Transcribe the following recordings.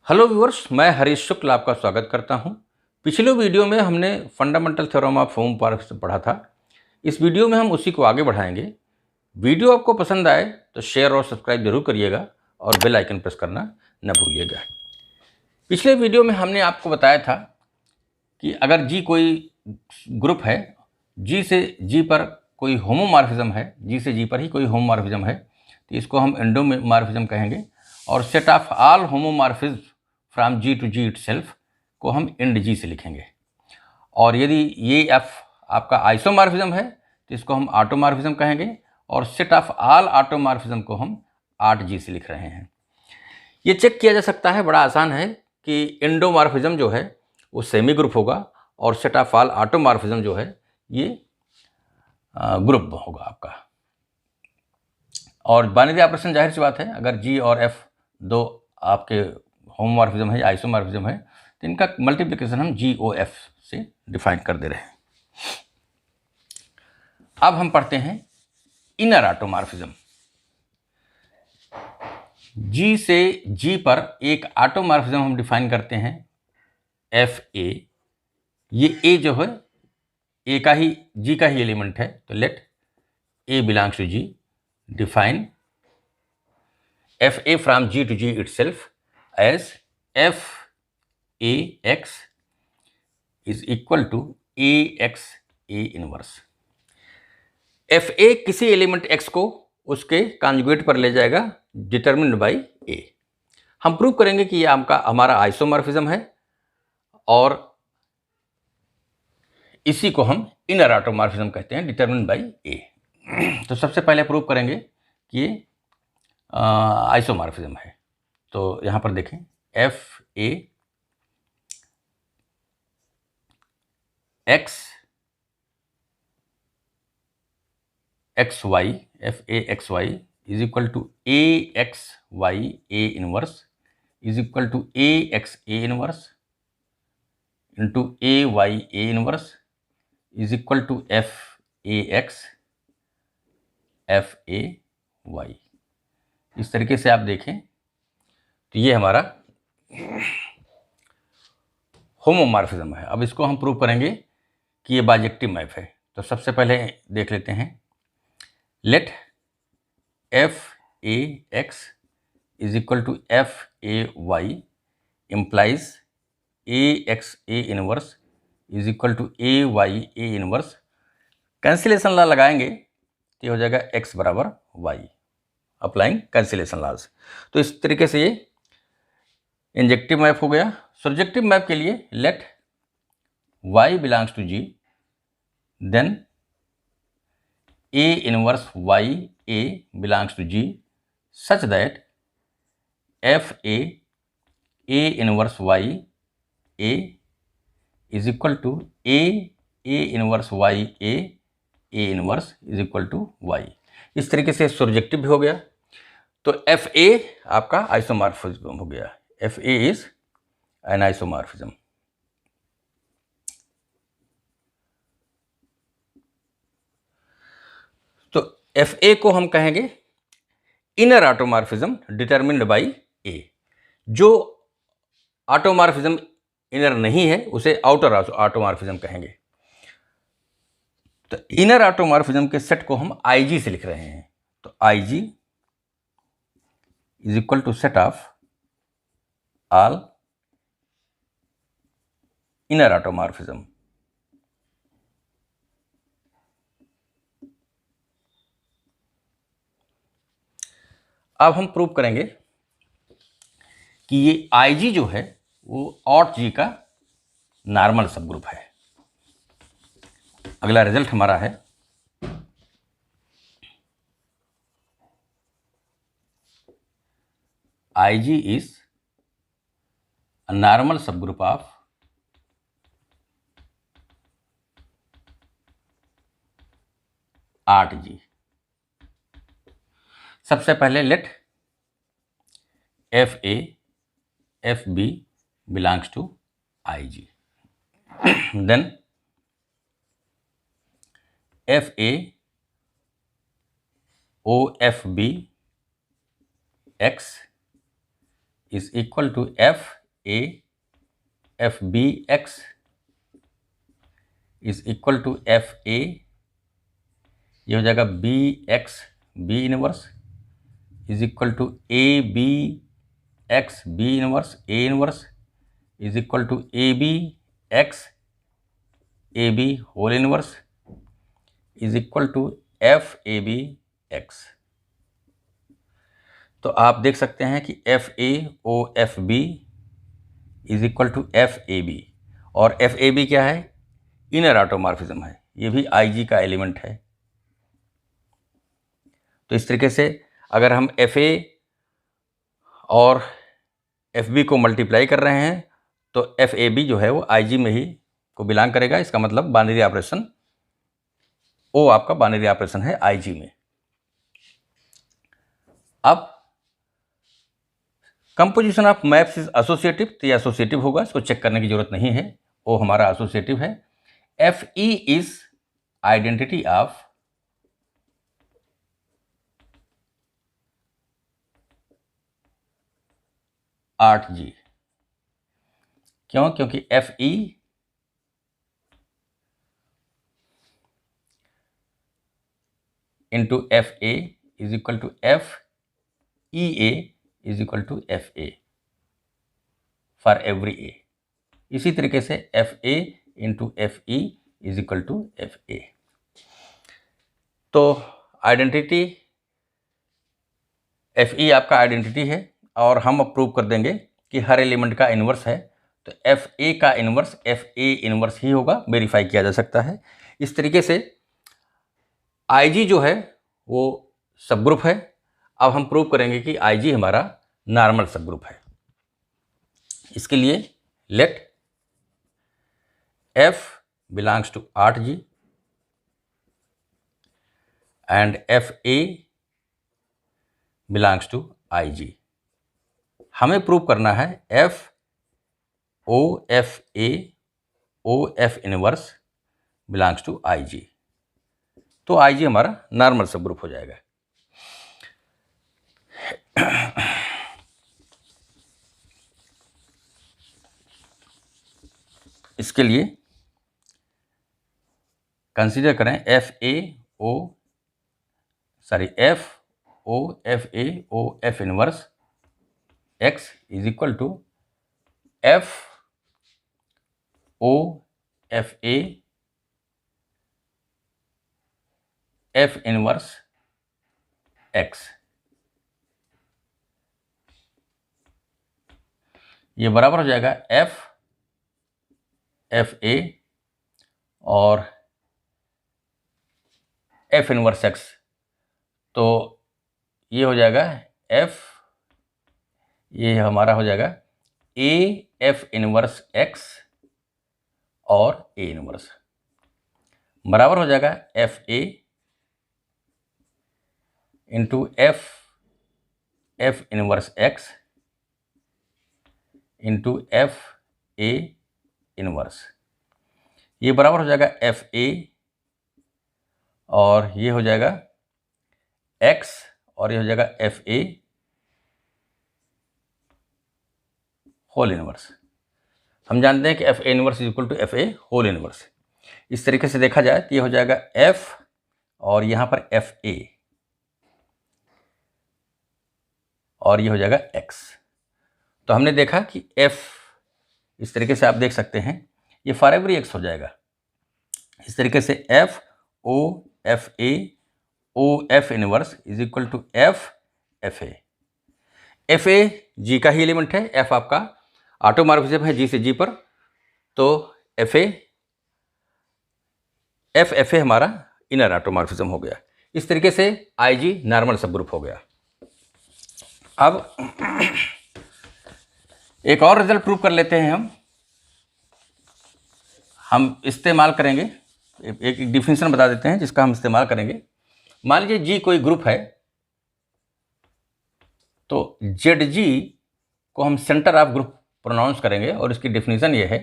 Hello viewers, मैं हरीश शुक्ल आपका स्वागत करता हूं। पिछले वीडियो में हमने फंडामेंटल थ्योरम ऑफ होमोमॉर्फिज्म पढ़ा था। इस वीडियो में हम उसी को आगे बढ़ाएंगे। वीडियो आपको पसंद आए तो शेयर और सब्सक्राइब जरूर करिएगा और बेल आइकन प्रेस करना न भूलिएगा। पिछले वीडियो में हमने आपको बताया था कि अगर जी कोई ग्रुप है, जी से जी पर कोई होमोमॉर्फिज्म है, जी से जी पर ही कोई होमोमॉर्फिज्म है, तो इसको हम एंडोमॉर्फिज्म कहेंगे। और set of all homomorphism from G to G itself को हम इंड जी से लिखेंगे। और यदि ये एफ आपका आइसोमॉर्फिज्म है तो इसको हम ऑटोमॉर्फिज्म कहेंगे। और सेट ऑफ ऑल ऑटोमॉर्फिज्म को हम 8G से लिख रहे हैं। ये चेक किया जा सकता है, बड़ा आसान है कि एंडोमॉर्फिज्म जो है वो सेमी ग्रुप होगा और सेट ऑफ ऑल ऑटोमॉर्फिज्म जो है ये ग्रुप होगा आपका। और बाइनरी ऑपरेशन जाहिर सी बात है, अगर जी और एफ दो आपके होमोमॉर्फिज्म है या आइसोमॉर्फिज्म है तो इनका मल्टीप्लिकेशन हम GOF से डिफाइन कर दे रहे हैं। अब हम पढ़ते हैं इनर ऑटोमॉर्फिज्म। जी से जी पर एक ऑटोमॉर्फिज्म हम डिफाइन करते हैं FA। ये A जो है A का ही, G का ही एलिमेंट है, तो let A belongs to G। Define FA from G to G itself as FAX is equal to AXA inverse. FA किसी एलिमेंट X को उसके कॉन्जुगेट पर ले जाएगा डिटरमिन्ड बाय A। हम प्रूव करेंगे कि ये हमारा आइसोमॉर्फिज्म है और इसी को हम इनर ऑटोमॉर्फिज्म कहते हैं, डिटरमिन्ड बाय A। तो सबसे पहले प्रूव करेंगे कि ये आइसोमॉर्फिज्म है। तो यहां पर देखें FA X XY FAXY is equal to AXY A inverse is equal to AXA inverse into AYA inverse is equal to FAX FAY। इस तरीके से आप देखें तो ये हमारा होमोमॉर्फिज्म है। अब इसको हम प्रूव करेंगे कि ये बाइजेक्टिव मैप है। तो सबसे पहले देख लेते हैं, late FAX is equal to FAY implies AXA inverse is equal to AYA inverse। Cancellation law लगाएंगे तो ये हो जाएगा X बराबर Y, अप्लाइंग कैंसिलेशन लॉज। तो इस तरीके से ये इंजेक्टिव मैप हो गया। सब्जेक्टिव मैप के लिए let Y belongs to G, then A inverse YA belongs to G such that FA A inverse YA is equal to A inverse YA A inverse is equal to Y। इस तरीके से subjective भी हो गया। तो FA आपका isomorphism हो गया। FA is an isomorphism। तो FA को हम कहेंगे inner automorphism determined by A। जो ऑटोमॉर्फिज्म इनर नहीं है उसे आउटर ऑटोमॉर्फिज्म कहेंगे। तो इनर ऑटोमॉर्फिज्म के सेट को हम IG से लिख रहे हैं। तो IG is equal to set of all inner automorphism. अब हम प्रूव करेंगे कि ये IG जो है वो ऑट G का नॉर्मल सबग्रुप है। अगला रिजल्ट हमारा है IG is a normal subgroup of aut G। सबसे पहले let FA FB belongs to IG, then FA OFB X is equal to FA A F B X is equal to F A, ये हो जाएगा B X B inverse is equal to A B X B inverse A inverse is equal to A B X A B whole inverse is equal to F A B X. तो आप देख सकते हैं कि F A O F B is equal to F A B, और F A B क्या है? Inner automorphism है, ये भी आई जी का एलिमेंट है। तो इस तरीके से अगर हम एफ ए और एफ बी को मल्टीप्लाई कर रहे हैं तो एफ ए बी जो है वो आई जी में ही को बिलोंग करेगा। इसका मतलब बाइनरी ऑपरेशन ओ आपका बाइनरी ऑपरेशन है आई जी में। अब composition of maps is associative, तो ये एसोसिएटिव होगा, इसको चेक करने की जरूरत नहीं है, ओ हमारा एसोसिएटिव है। F E is identity of Aut G. क्यों? क्योंकि F E into F A is equal to F E A is equal to F A for every A. इसी तरीके से F A into F E is equal to F A. तो identity F E आपका identity है, और हम अब prove कर देंगे कि हर एलिमेंट का इन्वर्स है, तो एफ ए का इन्वर्स एफ ए इन्वर्स ही होगा, वेरीफाई किया जा सकता है। इस तरीके से आई जी जो है वो सब ग्रुप है। अब हम प्रूव करेंगे कि आई जी हमारा नॉर्मल सब ग्रुप है। इसके लिए let F belongs to Aut G and F A belongs to I G. हमें प्रूव करना है F O F A O F inverse belongs to I G. तो आई जी हमारा नॉर्मल सब ग्रुप हो जाएगा। इसके लिए कंसीडर करें F O F A O F inverse X is equal to F O F A F inverse X. ये बराबर हो जाएगा एफ ए और एफ इनवर्स एक्स। तो ये हो जाएगा एफ, ये हमारा हो जाएगा ए एफ इनवर्स एक्स और ए इनवर्स, बराबर हो जाएगा F A into F inverse x into F A inverse. ये बराबर हो जाएगा एफ ए और ये हो जाएगा एक्स और ये हो जाएगा एफ ए होल इनवर्स। हम जानते हैं कि F A inverse is equal to F A whole inverse. इस तरीके से देखा जाए तो ये हो जाएगा एफ और यहाँ पर एफ ए और ये हो जाएगा एक्स। तो हमने देखा कि एफ, इस तरीके से आप देख सकते हैं ये फॉर एवरी एक्स हो जाएगा। इस तरीके से F O F A O F inverse is equal to F A G का ही एलिमेंट है। एफ आपका ऑटोमॉर्फिज्म है जी से जी पर, तो एफ ए हमारा इनर ऑटोमॉर्फिज्म हो गया। इस तरीके से आई जी नॉर्मल सब ग्रुप हो गया। अब एक और रिजल्ट प्रूव कर लेते हैं। हम इस्तेमाल करेंगे, एक डिफिनेशन बता देते हैं जिसका हम इस्तेमाल करेंगे। मान लीजिए जी कोई ग्रुप है, तो जेड जी को हम सेंटर ऑफ ग्रुप प्रोनाउंस करेंगे और इसकी डेफिनेशन ये है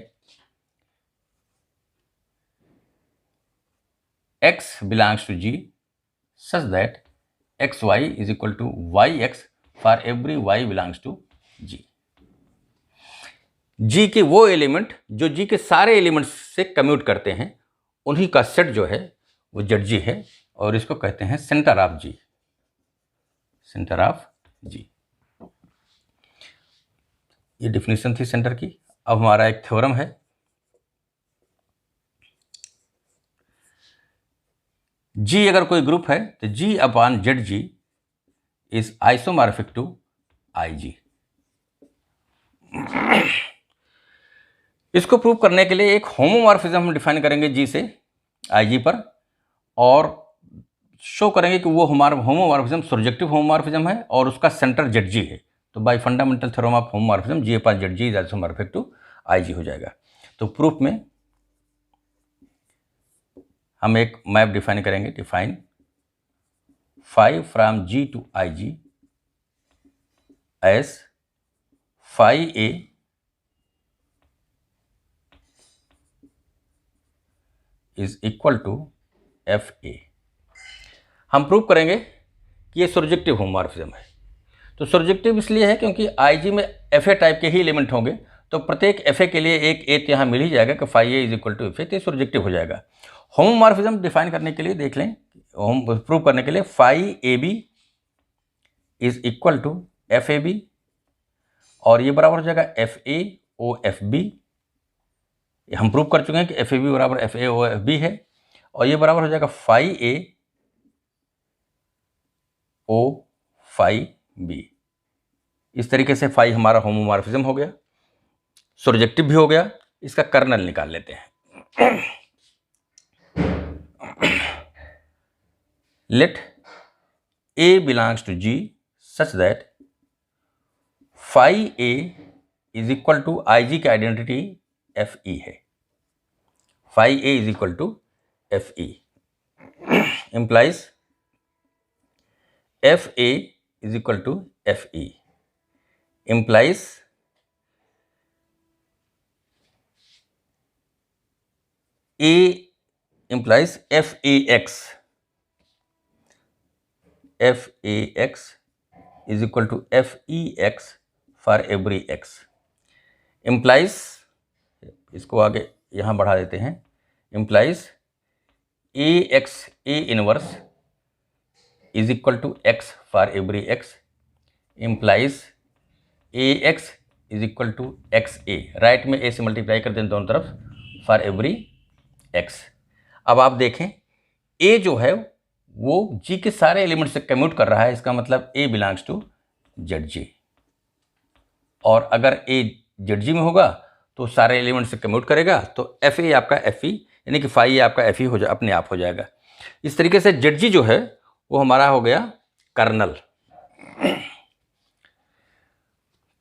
x belongs to G such that xy is equal to yx for every y belongs to G। जी के वो एलिमेंट जो जी के सारे एलिमेंट्स से कम्यूट करते हैं, उन्हीं का सेट जो है वो ZG है, और इसको कहते हैं centre of G, centre of G. ये डिफिनीशन थी सेंटर की। अब हमारा एक थ्योरम है, जी अगर कोई ग्रुप है तो G upon ZG is isomorphic to IG। इसको प्रूव करने के लिए एक होमोमॉर्फिज्म हम डिफाइन करेंगे जी से IG पर, और शो करेंगे कि वो हमारा होमोमॉर्फिज्म सर्जेक्टिव होमोमॉर्फिज्म है और उसका सेंटर ZG है। तो by fundamental theorem of homomorphism G upon ZG is isomorphic to IG हो जाएगा। तो प्रूफ में हम एक मैप डिफाइन करेंगे, define phi from G to IG as phi A is equal to FA। हम प्रूव करेंगे कि ये सर्जेक्टिव होमोमॉर्फिज्म है। तो सर्जेक्टिव इसलिए है क्योंकि IG में FA टाइप के ही एलिमेंट होंगे, तो प्रत्येक FA के लिए एक A यहाँ मिल ही जाएगा कि phi A is equal to FA, तो सर्जेक्टिव हो जाएगा। होमोमॉर्फिज्म डिफाइन करने के लिए देख लें, प्रूव करने के लिए phi AB is equal to FAB, और ये बराबर हो जाएगा FAOFB। हम प्रूव कर चुके हैं कि FAB बराबर FAOFB है, और ये बराबर हो जाएगा phi A O phi B। इस तरीके से phi हमारा होमोमॉर्फिज्म हो गया, सर्जेक्टिव भी हो गया। इसका कर्नल निकाल लेते हैं। Let A belongs to G such that phi A is equal to IG की आइडेंटिटी FE है। phi A is equal to FE implies FA is equal to FE implies A implies FAX is equal to FEX for every X implies, इसको आगे यहाँ बढ़ा देते हैं, implies AX A inverse is equal to X for every X implies AX is equal to XA। Right में A से multiply कर दें दोनों तरफ, for every X। अब आप देखें A जो है वो G के सारे एलिमेंट से कम्यूट कर रहा है, इसका मतलब A बिलोंग्स टू ZG, और अगर A ZG में होगा तो सारे एलिमेंट से कम्यूट करेगा, तो FA आपका FE यानी कि phi A आपका FE हो अपने आप हो जाएगा। इस तरीके से ZG जो है वो हमारा हो गया कर्नल।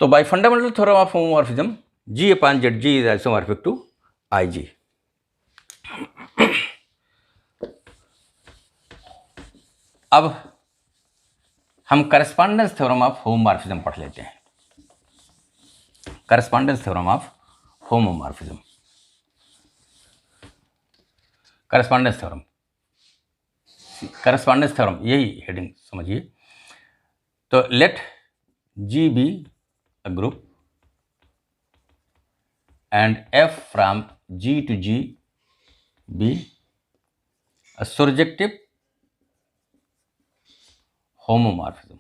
तो by fundamental theorem of homomorphism G upon ZG is isomorphic to IG। अब हम करस्पॉन्डेंस थ्योरम ऑफ होमोमॉर्फिज्म पढ़ लेते हैं। Correspondence theorem of homomorphism, correspondence theorem, correspondence theorem यही हेडिंग समझिए। तो let G be a group and F from G to G be a surjective homomorphism.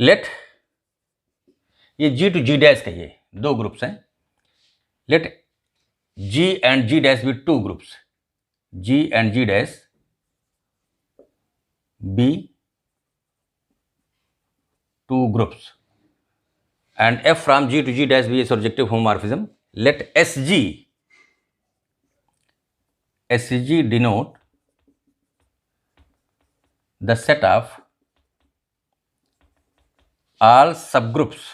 Let ये G to G dash कहिए, दो groups हैं। Let G and G dash be two groups, G and G dash be two groups, and F from G to G dash be a surjective homomorphism. Let SG denote the set of all subgroups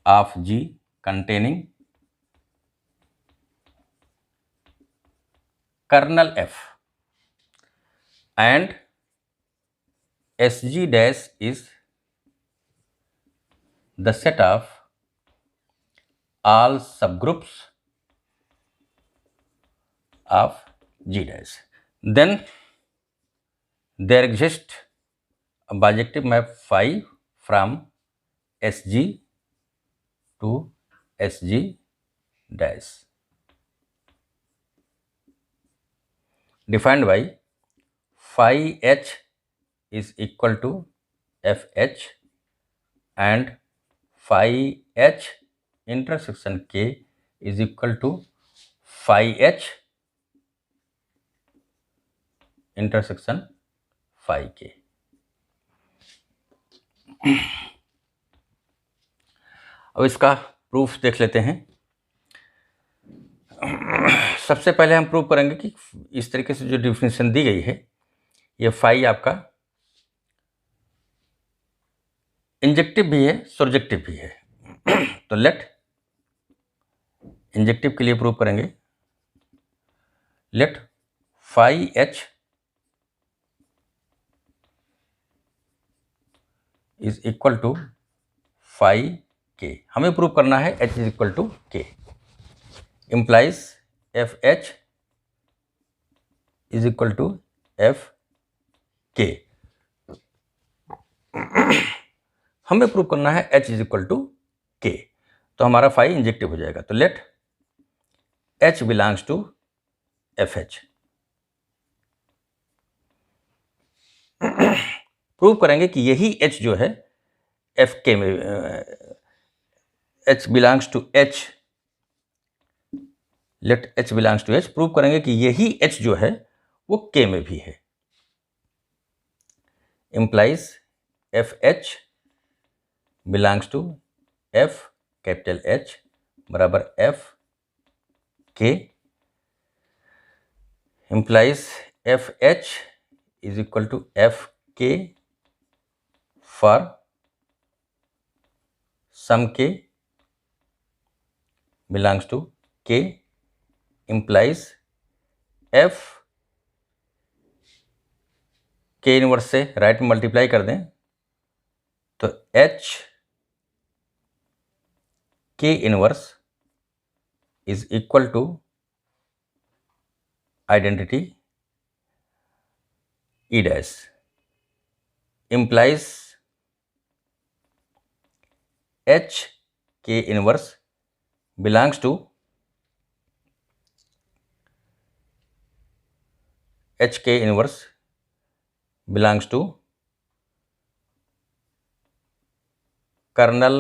of G containing kernel F, and SG dash is the set of all subgroups of G dash. Then there exists bijective map phi from S G to S G dash defined by phi H is equal to F H and phi H intersection K is equal to phi H intersection phi K. अब इसका proof देख लेते हैं। सबसे पहले हम prove करेंगे कि इस तरीके से जो डिफिनेशन दी गई है, ये फाई आपका इंजेक्टिव भी है, सर्जेक्टिव भी है। तो लेट इंजेक्टिव के लिए प्रूव करेंगे। Let phi H is equal to phi K. हमें प्रूव करना है H is equal to K, implies F H is equal to F K. हमें प्रूव करना है एच इज इक्वल टू के, तो हमारा फाई इंजेक्टिव हो जाएगा। तो let H belongs to F H. Prove करेंगे कि यही एच जो है एफ के में, H belongs to H, let H belongs to H. Prove करेंगे कि यही एच जो है वो के में भी है। implies F H belongs to F capital H बराबर F K. implies F H is equal to F K for some K belongs to K. implies F K inverse से राइट में मल्टीप्लाई कर दें तो H K inverse is equal to identity E dash. implies H K inverse belongs to H K inverse belongs to kernel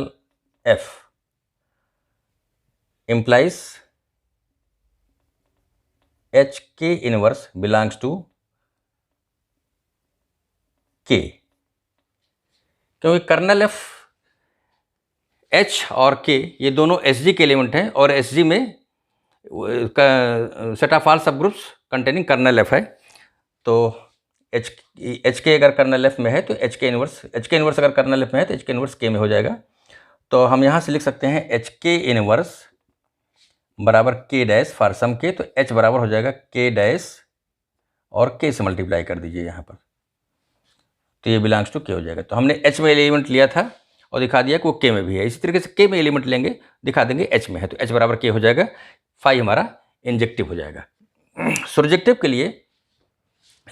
F. implies H K inverse belongs to K, क्योंकि colonel F, H और के ये दोनों S G के element हैं और S G में set of all सब ग्रुप्स कंटेनिंग कर्नल एफ है। तो एच के अगर कर्नल एफ में है तो एच के इनवर्स अगर कर्नल एफ में है तो एच के इनवर्स के में हो जाएगा। तो हम यहाँ से लिख सकते हैं एच के इनवर्स बराबर के डैश फॉर सम के। तो एच बराबर हो जाएगा के डैश और के से मल्टीप्लाई कर दीजिए यहाँ पर, तो ये बिलोंग्स टू के हो जाएगा। तो हमने एच में एलिमेंट लिया था और दिखा दिया कि वो के में भी है। इसी तरीके से के में एलिमेंट लेंगे, दिखा देंगे एच में है, तो एच बराबर के हो जाएगा। फाई हमारा इंजेक्टिव हो जाएगा। सर्जेक्टिव के लिए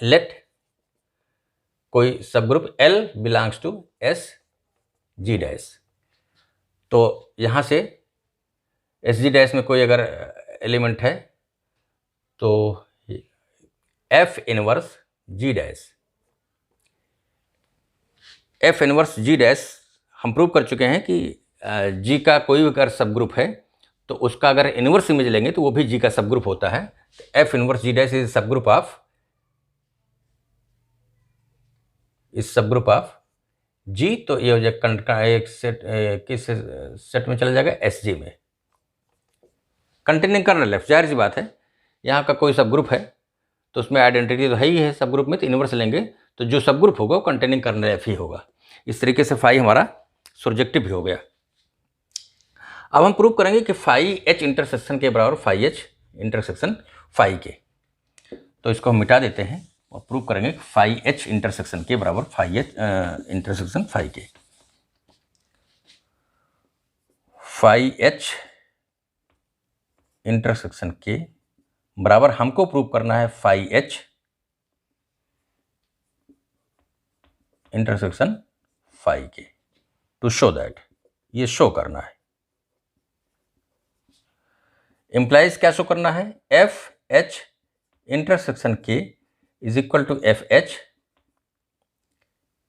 लेट कोई subgroup L belongs to S G dash. तो यहाँ से एस जी डैश में कोई अगर एलिमेंट है तो F inverse G dash, F inverse G dash हम प्रूव कर चुके हैं कि जी का कोई भी अगर सब ग्रुप है तो उसका अगर इनवर्स इमेज लेंगे तो वो भी जी का सब ग्रुप होता है। F inverse G dash is subgroup of, इस सब ग्रुप ऑफ जी। तो ये हो जाएगा एक सेट, किस सेट में चला जाएगा, एस जी में कंटेनिंग कर्नल एफ। जाहिर सी बात है यहाँ का कोई सब ग्रुप है तो उसमें आइडेंटिटी तो है ही है सब ग्रुप में, तो इनवर्स लेंगे तो जो सब ग्रुप होगा वो कंटेनिंग कर्नल एफ ही होगा। इस तरीके से फाई हमारा सर्जेक्टिव भी हो गया। अब हम प्रूव करेंगे कि फाई एच इंटरसेक्शन के बराबर फाई एच इंटरसेक्शन फाई के। तो इसको हम मिटा देते हैं और प्रूव करेंगे कि फाई एच इंटरसेक्शन के बराबर phi H intersection phi K. Phi H intersection K बराबर हमको प्रूव करना है phi H intersection phi K. To show that, ये शो करना है। इम्प्लाइज क्या शो करना है? F H intersection K is equal to F H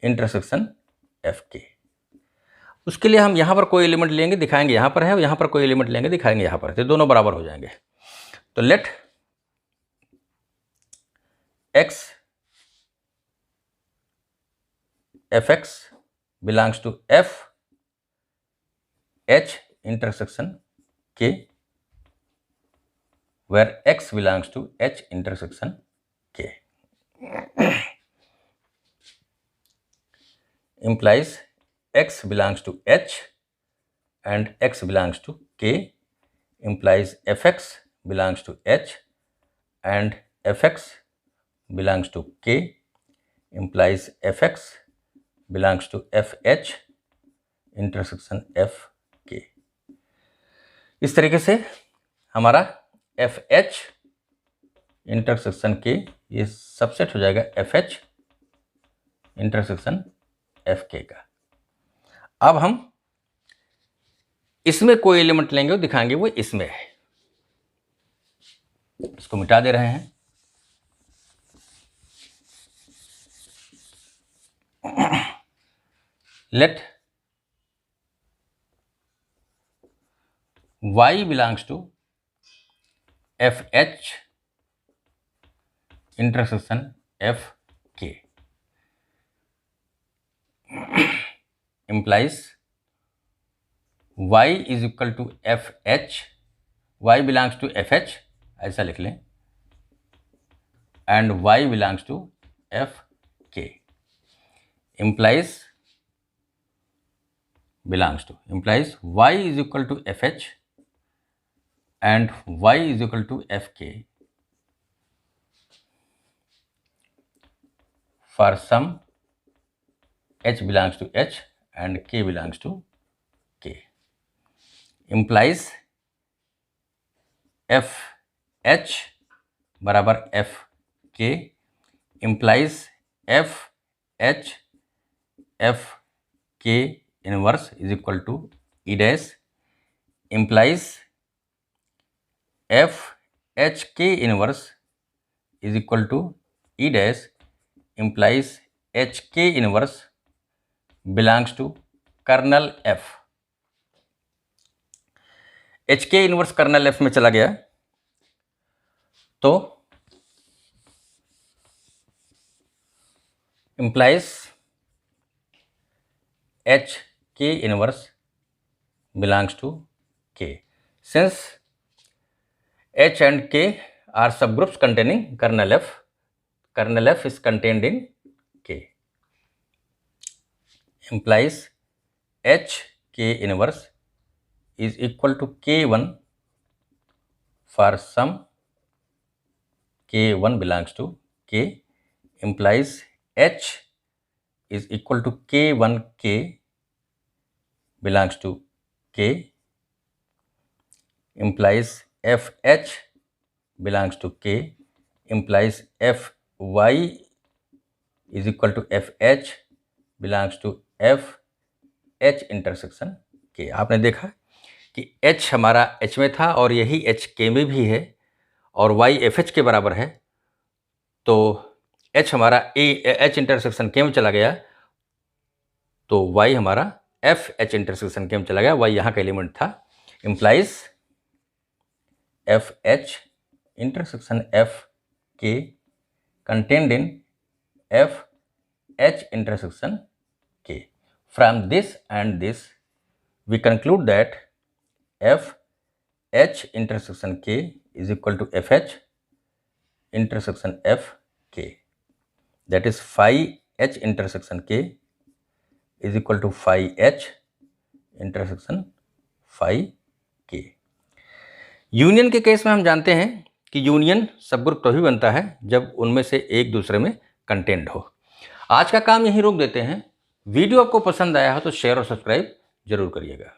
intersection F K. उसके लिए हम यहां पर कोई एलिमेंट लेंगे, दिखाएंगे यहां पर है, और यहां पर कोई एलिमेंट लेंगे, दिखाएंगे यहां पर, तो दोनों बराबर हो जाएंगे। तो let X F X belongs to F H intersection K, where x belongs to h intersection k, implies x belongs to h and x belongs to k, implies fx belongs to h and fx belongs to k, implies fx belongs to fh intersection fk। इस तरीके से हमारा F H intersection के ये subset हो जाएगा F H intersection F के का। अब हम इसमें कोई एलिमेंट लेंगे और दिखाएंगे वो इसमें है। इसको मिटा दे रहे हैं। Let y belongs to F H intersection F K, implies y is equal to F H, y belongs to F H ऐसा लिख लें, and y belongs to F K, implies y is equal to F H and y is equal to fk for some h belongs to h and k belongs to k, implies f h बराबर f k, implies f h f k inverse is equal to e dash, implies F H K inverse is equal to E dash, implies H K inverse belongs to kernel F. H K inverse kernel F में चला गया तो implies H K inverse belongs to K. Since H and K are subgroups containing kernel F. Kernel F is contained in K. Implies H K inverse is equal to K1 for some K1 belongs to K. Implies H is equal to K1 K belongs to K. Implies F H belongs to K, implies F Y is equal to F H belongs to F H intersection K. आपने देखा कि h हमारा h में था और यही h k में भी है और y एफ एच के बराबर है, तो h हमारा h इंटरसेक्शन k में चला गया तो y हमारा एफ एच इंटरसेक्शन k में चला गया, y यहाँ का एलिमेंट था। implies F H intersection F के contained in F H intersection के। From this and this we conclude that F H intersection k is equal to F H intersection F के, that is phi h intersection k is equal to phi h intersection phi k। Union के case में हम जानते हैं कि union subgroup तभी बनता है जब उनमें से एक दूसरे में कंटेंट हो। आज का काम यहीं रोक देते हैं। वीडियो आपको पसंद आया हो तो शेयर और सब्सक्राइब जरूर करिएगा।